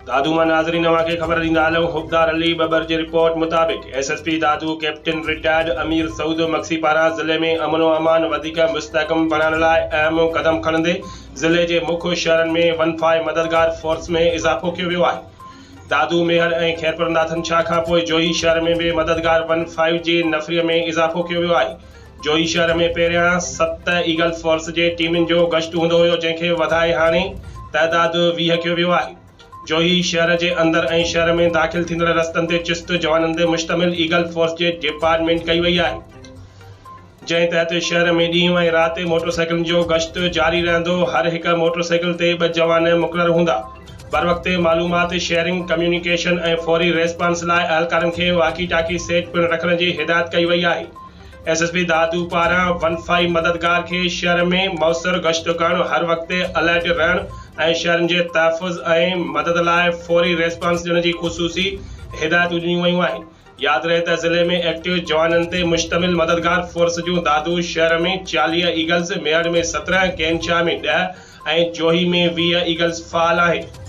दादू मां नाज़रीन खे ख़बर ॾींदा हलूं। हुबदार अली बबर जी रिपोर्ट मुताबिक़ एसएसपी दादू कैप्टन रिटायर्ड अमीर सऊद मक्सी पारां ज़िले में अमन अमान वधीक मुस्तहकम बणाइण लाइ अहम क़दम खणंदे ज़िले जे मुख्य शहरनि में वनफाई मददगार फोर्स में इज़ाफ़ो कयो वियो आहे। दादू मेहर ऐं खैरपुर नाथनशाह खां पोइ जोही शहर में भी मददगार वन-5 जी नफ़रीअ में इज़ाफ़ो कयो वियो आहे। जोही शहर में पहिरियां 7 ईगल फोर्स जे टीमुनि जो गश्त हूंदो हुयो, जंहिंखे वधाए हाणे तइदाद 20 कयो वियो आहे। जोही शहर जे अंदर ऐं शहर में दाख़िल थींदड़ रस्तनि ते चुस्त जवाननि ते मुश्तमिल ईगल फोर्स जे डिपार्टमेंट कई वई आहे, जंहिं तहत शहर में ॾींहुं ऐं राति मोटरसाइकिलनि जो गश्त जारी रहंदो। हर हिक मोटरसाइकिल ते 2 जवान मुक़रर हूंदा। बर वक़्त मालूमात शेयरिंग, कम्युनिकेशन ऐं फौरी रेस्पॉन्स लाइ अहलकारनि खे वाकी टाकी सेट पिणु रखण जी हिदायत कई वई आहे। एसएसपी दादू पारां वन-5 मददगार खे शहर में मौसर गश्त करणु, हर वक़्त अलर्ट रहण ऐं शहरनि जे तहफ़ुज़ ऐं मदद लाइ फौरी रेस्पॉन्स ॾियण जी ख़ुसूसी हिदायतूं ॾिनियूं वयूं आहिनि। यादि रहे त ज़िले में एक्टिव जवाननि ते मुश्तमिल मददगार फोर्स जूं दादू शहर में 40 ईगल्स, मेहर में 17, केनशाह में 10 ऐं जोही में 20 ईगल्स फ़ाल आहिनि।